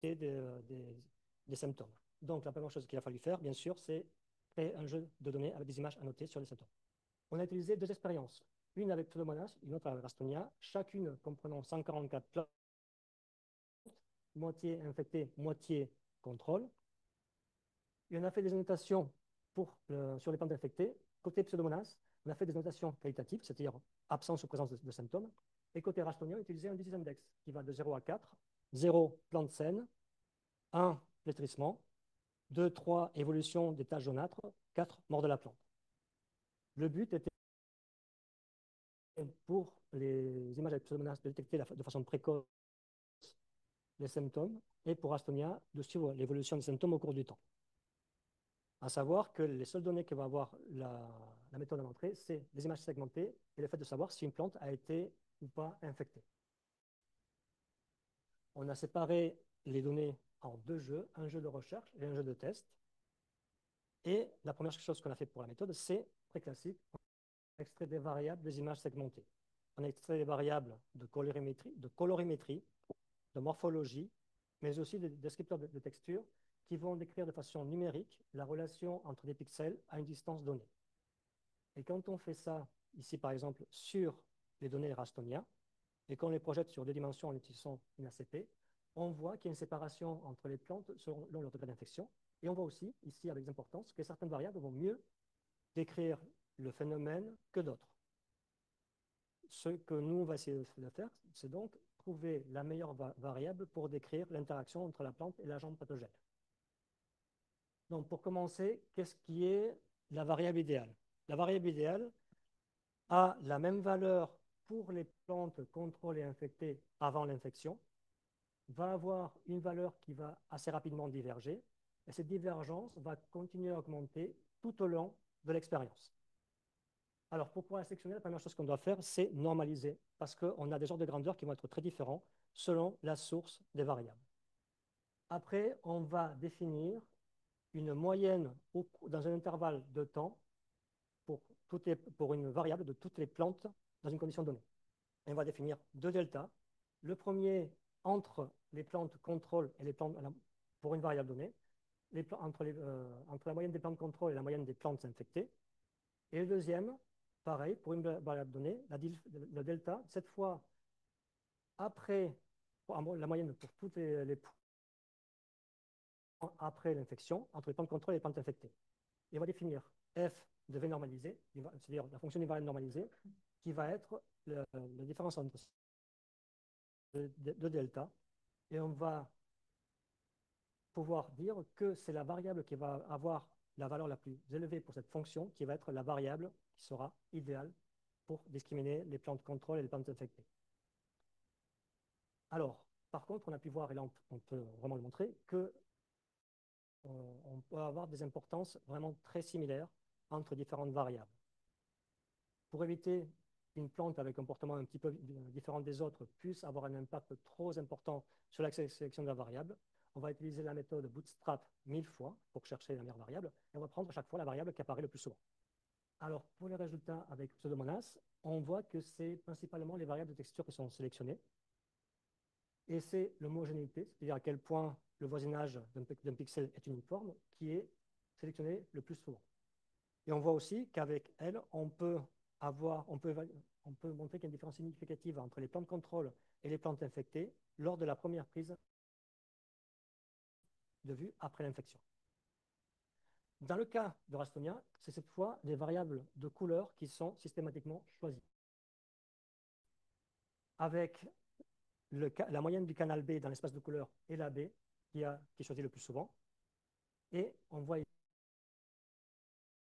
des symptômes. Donc la première chose qu'il a fallu faire, bien sûr, c'est créer un jeu de données avec des images annotées sur les symptômes. On a utilisé deux expériences, une avec Pseudomonas, une autre avec Rastonia, chacune comprenant 144 plantes, moitié infectées, moitié contrôle. Et on a fait des annotations sur les plantes infectées. Côté Pseudomonas, on a fait des annotations qualitatives, c'est-à-dire absence ou présence de symptômes. Et côté Rastonia, on a utilisé un disease index qui va de 0 à 4. 0, plante saine. 1, flétrissement. 2, 3, évolution des taches jaunâtres. 4, mort de la plante. Le but était pour les images avec Pseudomonas de détecter de façon précoce les symptômes et pour Rastonia de suivre l'évolution des symptômes au cours du temps. À savoir que les seules données que va avoir la méthode à l'entrée, c'est les images segmentées et le fait de savoir si une plante a été ou pas infectée. On a séparé les données en deux jeux, un jeu de recherche et un jeu de test. Et la première chose qu'on a fait pour la méthode, c'est très classique, on a extrait des variables des images segmentées. On a extrait des variables de colorimétrie, de morphologie, mais aussi des descripteurs de texture qui vont décrire de façon numérique la relation entre des pixels à une distance donnée. Et quand on fait ça, ici par exemple, sur les données Rastonia, et qu'on les projette sur deux dimensions en utilisant une ACP, on voit qu'il y a une séparation entre les plantes selon leur degré d'infection. Et on voit aussi, ici avec importance, que certaines variables vont mieux décrire le phénomène que d'autres. Ce que nous, on va essayer de faire, c'est donc trouver la meilleure variable pour décrire l'interaction entre la plante et l'agent pathogène. Donc, pour commencer, qu'est-ce qui est la variable idéale? La variable idéale a la même valeur pour les plantes contrôlées et infectées avant l'infection, va avoir une valeur qui va assez rapidement diverger, et cette divergence va continuer à augmenter tout au long de l'expérience. Alors, pour pouvoir la sélectionner, la première chose qu'on doit faire, c'est normaliser, parce qu'on a des ordres de grandeur qui vont être très différents selon la source des variables. Après, on va définir une moyenne dans un intervalle de temps pour une variable de toutes les plantes dans une condition donnée. Et on va définir deux deltas. Le premier entre les plantes contrôle et les plantes pour une variable donnée, entre la moyenne des plantes contrôle et la moyenne des plantes infectées. Et le deuxième, pareil, pour une variable donnée, le delta, cette fois, après la moyenne pour toutes les points après l'infection, entre les plantes contrôle et les plantes infectées. Et on va définir f de v normalisé, c'est-à-dire la fonction du variable normalisée, qui va être la différence entre de delta. Et on va pouvoir dire que c'est la variable qui va avoir la valeur la plus élevée pour cette fonction qui va être la variable qui sera idéale pour discriminer les plantes contrôle et les plantes infectées. Alors, par contre, on a pu voir, et là on peut vraiment le montrer, que on peut avoir des importances vraiment très similaires entre différentes variables. Pour éviter qu'une plante avec un comportement un petit peu différent des autres puisse avoir un impact trop important sur la sélection de la variable, on va utiliser la méthode Bootstrap 1000 fois pour chercher la meilleure variable, et on va prendre à chaque fois la variable qui apparaît le plus souvent. Alors, pour les résultats avec Pseudomonas, on voit que c'est principalement les variables de texture qui sont sélectionnées, et c'est l'homogénéité, c'est-à-dire à quel point le voisinage d'un pixel est uniforme, qui est sélectionné le plus souvent. Et on voit aussi qu'avec elle, on peut montrer qu'il y a une différence significative entre les plantes contrôle et les plantes infectées lors de la première prise de vue après l'infection. Dans le cas de Rastonia, c'est cette fois les variables de couleur qui sont systématiquement choisies. Avec la moyenne du canal B dans l'espace de couleur et la B qui est choisie le plus souvent. Et on voit ici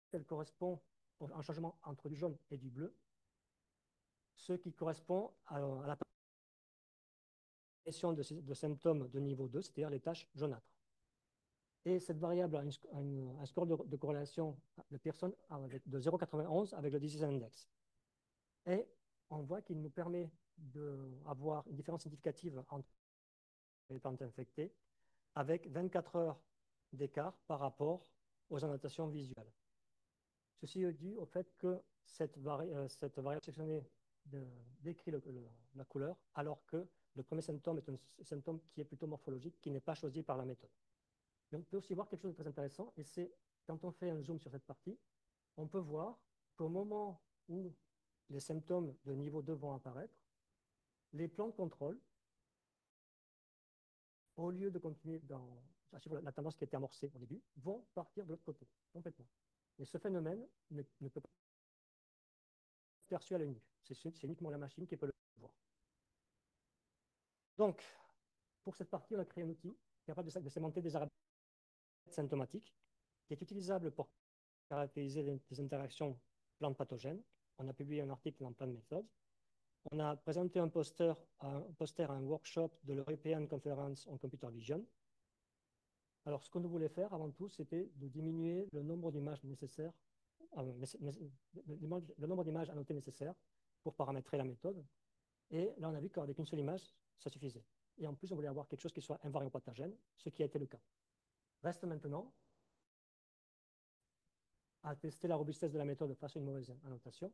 qu'elle correspond à un changement entre du jaune et du bleu, ce qui correspond à l'apparition de symptômes de niveau 2, c'est-à-dire les taches jaunâtres. Et cette variable a un score de corrélation de Pearson de 0,91 avec le disease index. Et on voit qu'il nous permet d'avoir une différence significative entre les plantes infectées avec 24 heures d'écart par rapport aux annotations visuelles. Ceci est dû au fait que cette variable sélectionnée décrit la couleur, alors que le premier symptôme est un symptôme qui est plutôt morphologique, qui n'est pas choisi par la méthode. Mais on peut aussi voir quelque chose de très intéressant, et c'est quand on fait un zoom sur cette partie, on peut voir qu'au moment où les symptômes de niveau 2 vont apparaître, les plantes contrôle, au lieu de continuer dans la tendance qui était amorcée au début, vont partir de l'autre côté, complètement. Et ce phénomène ne peut pas être perçu à l'œil nu. C'est uniquement la machine qui peut le voir. Donc, pour cette partie, on a créé un outil capable de segmenter des arabes symptomatiques, qui est utilisable pour caractériser les interactions plantes pathogènes. On a publié un article dans Plant Methods. On a présenté un poster à un workshop de l'European Conference on Computer Vision. Alors, ce qu'on voulait faire avant tout, c'était de diminuer le nombre d'images nécessaires, le nombre d'images annotées nécessaires pour paramétrer la méthode. Et là, on a vu qu'avec une seule image, ça suffisait. Et en plus, on voulait avoir quelque chose qui soit invariant pathogène, ce qui a été le cas. Reste maintenant à tester la robustesse de la méthode face à une mauvaise annotation,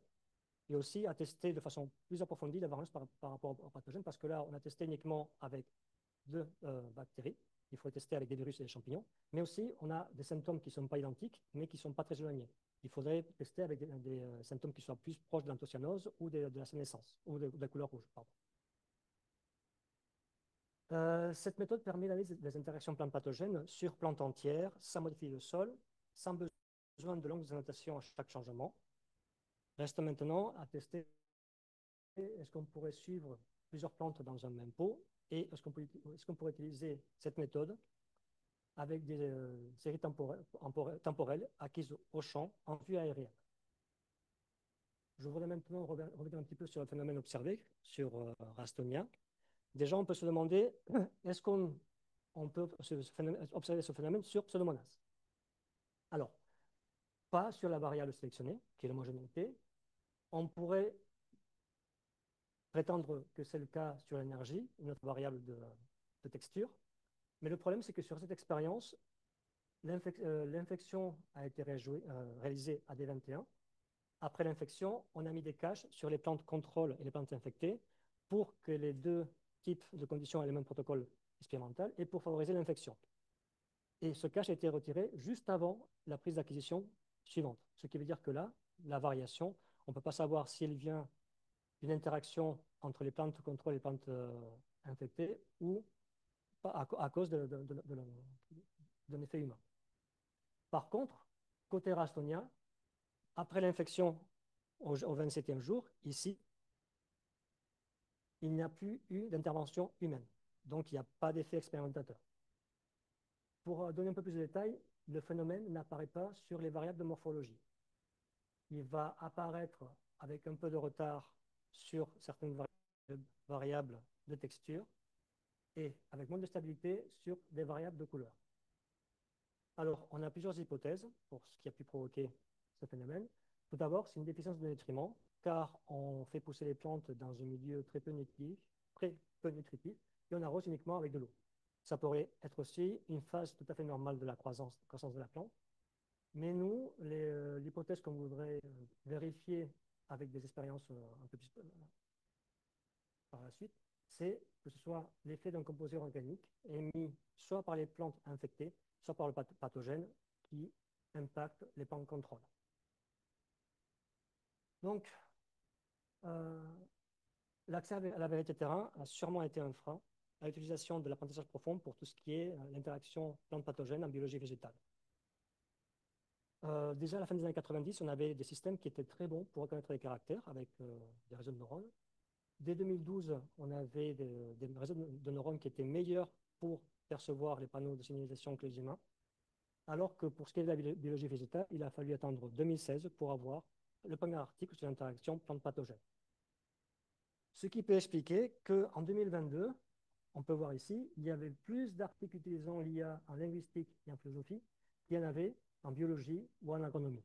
et aussi à tester de façon plus approfondie la variance par rapport aux pathogènes, parce que là, on a testé uniquement avec deux bactéries. Il faut tester avec des virus et des champignons. Mais aussi, on a des symptômes qui ne sont pas identiques, mais qui ne sont pas très éloignés. Il faudrait tester avec des symptômes qui soient plus proches de l'anthocyanose ou de la sénescence, ou de la couleur rouge. Cette méthode permet d'analyser des interactions plantes pathogènes sur plantes entières, sans modifier le sol, sans besoin de longues annotations à chaque changement. Reste maintenant à tester est-ce qu'on pourrait suivre plusieurs plantes dans un même pot, et est-ce qu'on pourrait utiliser cette méthode avec des séries temporelles acquises au champ en vue aérienne. Je voudrais maintenant revenir un petit peu sur le phénomène observé sur Rastonia. Déjà, on peut se demander, est-ce qu'on peut observer ce phénomène sur Pseudomonas? Alors, pas sur la variable sélectionnée, qui est l'homogénéité, On pourrait prétendre que c'est le cas sur l'énergie, une autre variable de texture. Mais le problème, c'est que sur cette expérience, l'infection a été réalisée à D21. Après l'infection, on a mis des caches sur les plantes contrôle et les plantes infectées pour que les deux types de conditions aient le même protocole expérimental et pour favoriser l'infection. Et ce cache a été retiré juste avant la prise d'acquisition suivante. Ce qui veut dire que là, la variation, on ne peut pas savoir si elle vient d'une interaction entre les plantes contrôle et les plantes infectées ou à cause d'un effet humain. Par contre, côté Rastonia, après l'infection au 27e jour, ici, il n'y a plus eu d'intervention humaine. Donc, il n'y a pas d'effet expérimentateur. Pour donner un peu plus de détails, le phénomène n'apparaît pas sur les variables de morphologie. Il va apparaître avec un peu de retard sur certaines variables de texture et avec moins de stabilité sur des variables de couleur. Alors, on a plusieurs hypothèses pour ce qui a pu provoquer ce phénomène. Tout d'abord, c'est une déficience de nutriments, car on fait pousser les plantes dans un milieu très peu nutritif, et on arrose uniquement avec de l'eau. Ça pourrait être aussi une phase tout à fait normale de la croissance de la plante. Mais nous, l'hypothèse qu'on voudrait vérifier avec des expériences un peu plus par la suite, c'est que ce soit l'effet d'un composé organique émis soit par les plantes infectées, soit par le pathogène qui impacte les plans de contrôle. Donc, euh, l'accès à la vérité terrain a sûrement été un frein à l'utilisation de l'apprentissage profond pour tout ce qui est l'interaction plante-pathogène en biologie végétale. Déjà à la fin des années 90, on avait des systèmes qui étaient très bons pour reconnaître les caractères avec des réseaux de neurones. Dès 2012, on avait des réseaux de neurones qui étaient meilleurs pour percevoir les panneaux de signalisation que les humains, alors que pour ce qui est de la biologie végétale, il a fallu attendre 2016 pour avoir le premier article sur l'interaction plante-pathogène. Ce qui peut expliquer qu'en 2022, on peut voir ici, il y avait plus d'articles utilisant l'IA en linguistique et en philosophie qu'il y en avait en biologie ou en agronomie.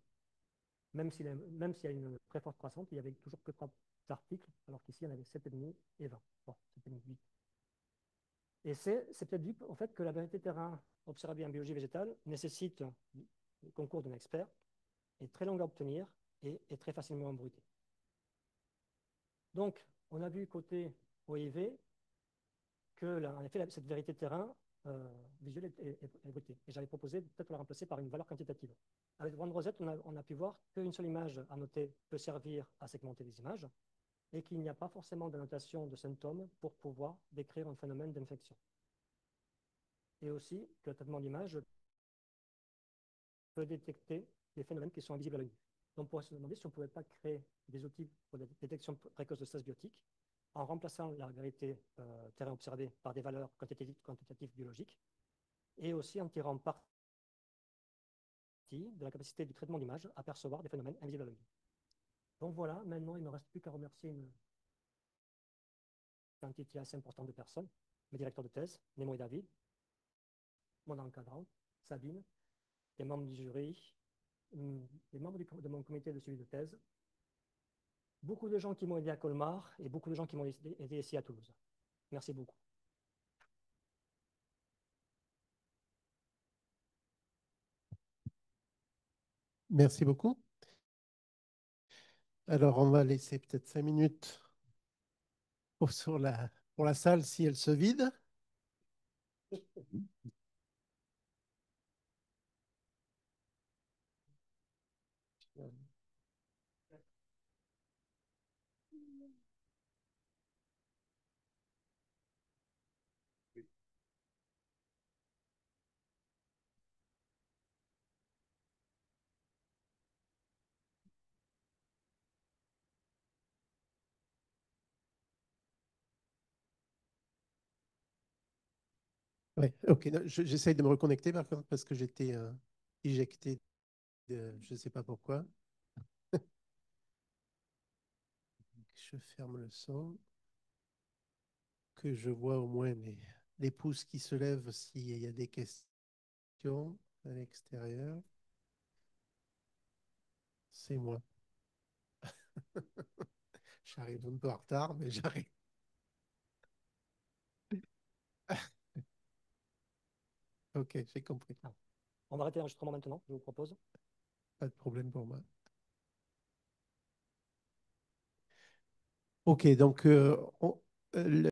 Même s'il y a une très forte croissance, il n'y avait toujours que 3 articles, alors qu'ici, il y en avait 7,5 et 20. Bon, 7,5, 8. Et c'est peut-être dû au fait que la variété terrain observée en biologie végétale nécessite le concours d'un expert, est très longue à obtenir et est très facilement embrutée. Donc, on a vu côté OIV que, en effet, cette vérité terrain visuelle est brutée. Et j'avais proposé peut-être la remplacer par une valeur quantitative. Avec One Rosette, on a pu voir qu'une seule image annotée peut servir à segmenter les images et qu'il n'y a pas forcément d'annotation de symptômes pour pouvoir décrire un phénomène d'infection. Et aussi que le traitement d'image peut détecter des phénomènes qui sont invisibles à l'œil nu. Donc, on pourrait se demander si on ne pouvait pas créer des outils pour la détection précoce de stress biotique en remplaçant la vérité terrain observée par des valeurs quantitatives biologiques et aussi en tirant parti de la capacité du traitement d'image à percevoir des phénomènes invisibles à l'œil nu. Donc voilà, maintenant, il ne me reste plus qu'à remercier une quantité assez importante de personnes, mes directeurs de thèse, Nemo et David, mon encadrant, Sabine, les membres du jury, les membres de mon comité de suivi de thèse, beaucoup de gens qui m'ont aidé à Colmar et beaucoup de gens qui m'ont aidé ici à Toulouse. Merci beaucoup. Merci beaucoup. Alors, on va laisser peut-être 5 minutes pour la salle si elle se vide. Ouais, ok. J'essaye de me reconnecter par contre parce que j'étais éjecté je ne sais pas pourquoi. Je ferme le son, que je vois au moins les pouces qui se lèvent s'il y a des questions à l'extérieur. C'est moi. J'arrive un peu en retard, mais j'arrive. Ok, j'ai compris. Ah. On va arrêter l'enregistrement maintenant, je vous propose. Pas de problème pour moi. Ok, donc